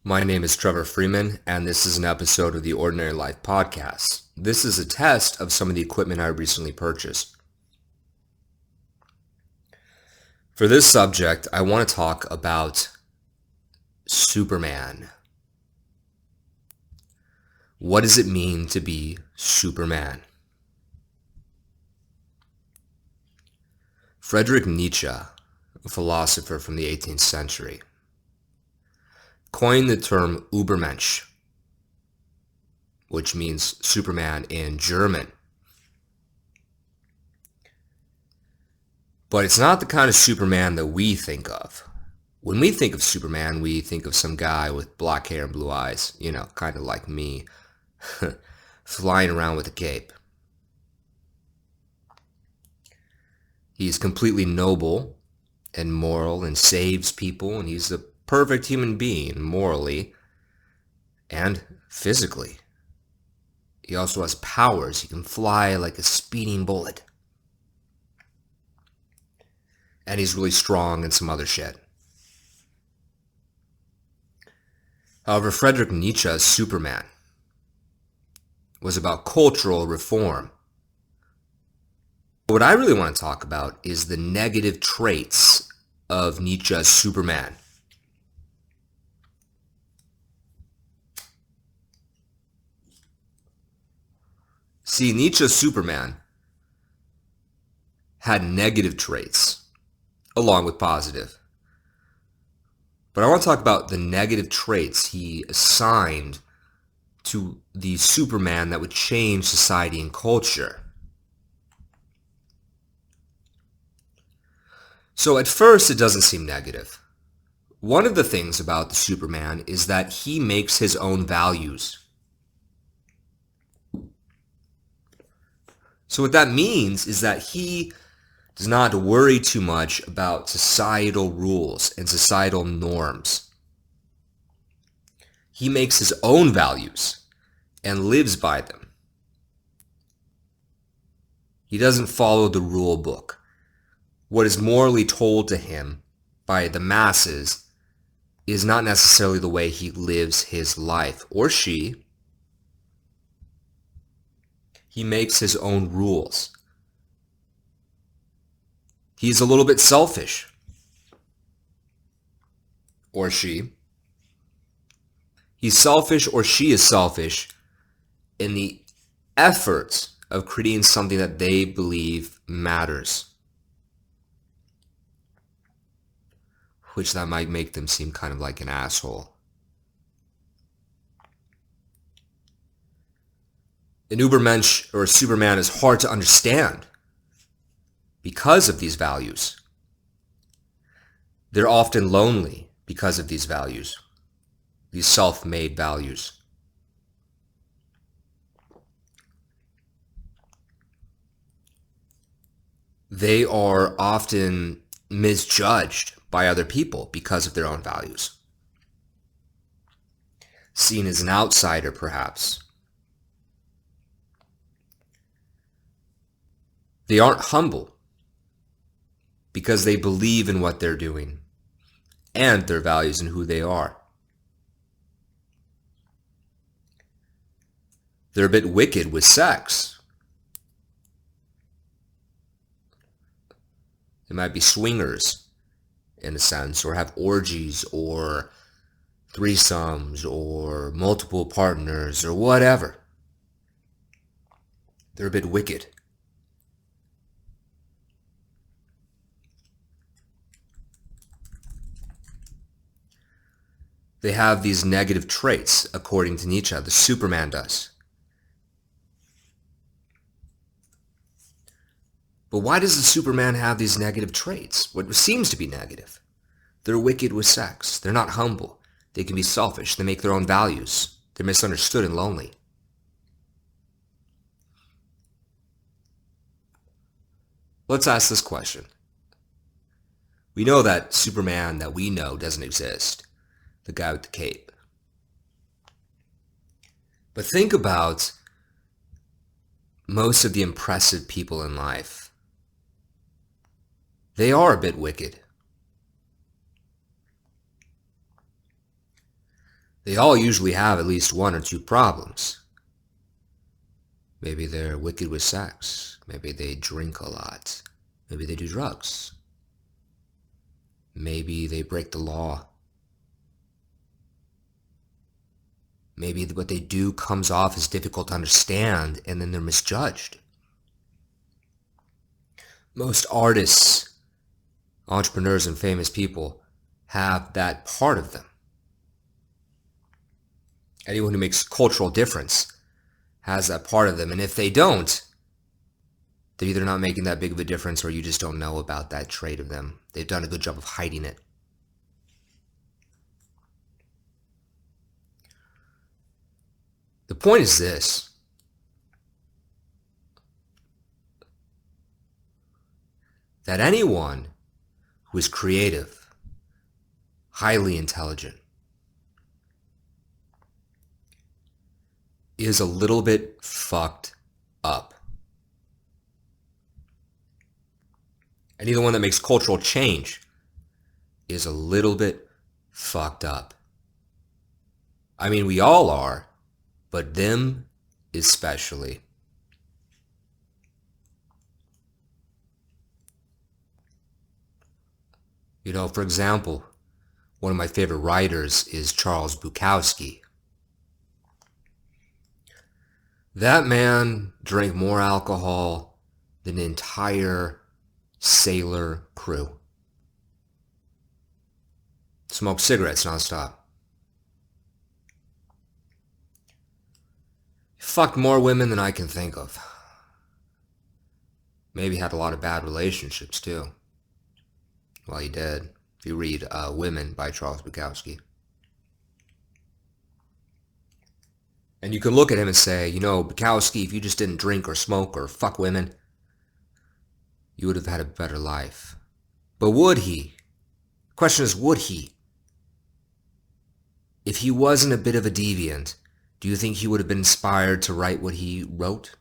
My name is Trevor Freeman, and this is an episode of the Ordinary Life Podcast. This is a test of some of the equipment I recently purchased. For this subject, I want to talk about Superman. What does it mean to be Superman? Friedrich Nietzsche, a philosopher from the 18th century, coined the term Übermensch, which means Superman in German. But it's not the kind of Superman that we think of. When we think of Superman, we think of some guy with black hair and blue eyes, kind of like me, flying around with a cape. He's completely noble and moral and saves people, and he's a perfect human being morally and physically. He also has powers. He can fly like a speeding bullet. And he's really strong and some other shit. However, Friedrich Nietzsche's Superman was about cultural reform. What I really want to talk about is the negative traits of Nietzsche's Superman. See, Nietzsche's Superman had negative traits along with positive. But I want to talk about the negative traits he assigned to the Superman that would change society and culture. So at first, it doesn't seem negative. One of the things about the Superman is that he makes his own values. So what that means is that he does not worry too much about societal rules and societal norms. He makes his own values and lives by them. He doesn't follow the rule book. What is morally told to him by the masses is not necessarily the way he lives his life, or she. He makes his own rules. He's a little bit selfish, or she. He's selfish or she is selfish in the effort of creating something that they believe matters, which that might make them seem kind of like an asshole. An Übermensch or a Superman is hard to understand because of these values. They're often lonely because of these values, these self-made values. They are often misjudged by other people because of their own values. Seen as an outsider, perhaps. They aren't humble because they believe in what they're doing and their values and who they are. They're a bit wicked with sex. They might be swingers in a sense, or have orgies or threesomes or multiple partners or whatever. They're a bit wicked. They have these negative traits, according to Nietzsche, the Superman does. But why does the Superman have these negative traits? What seems to be negative? They're wicked with sex. They're not humble. They can be selfish. They make their own values. They're misunderstood and lonely. Let's ask this question. We know that Superman that we know doesn't exist. The guy with the cape. But think about most of the impressive people in life. They are a bit wicked. They all usually have at least one or two problems. Maybe they're wicked with sex. Maybe they drink a lot. Maybe they do drugs. Maybe they break the law. Maybe what they do comes off as difficult to understand, and then they're misjudged. Most artists, entrepreneurs, and famous people have that part of them. Anyone who makes cultural difference has that part of them. And if they don't, they're either not making that big of a difference or you just don't know about that trait of them. They've done a good job of hiding it. The point is this. That anyone who is creative, highly intelligent, is a little bit fucked up. Anyone that makes cultural change is a little bit fucked up. I mean, we all are, but them especially. You know, for example, one of my favorite writers is Charles Bukowski. That man drank more alcohol than an entire sailor crew. Smoked cigarettes nonstop. Fucked more women than I can think of. Maybe had a lot of bad relationships too. Well, he did. If you read Women by Charles Bukowski. And you can look at him and say, you know, Bukowski, if you just didn't drink or smoke or fuck women, you would have had a better life. But would he? The question is, would he? If he wasn't a bit of a deviant, do you think he would have been inspired to write what he wrote?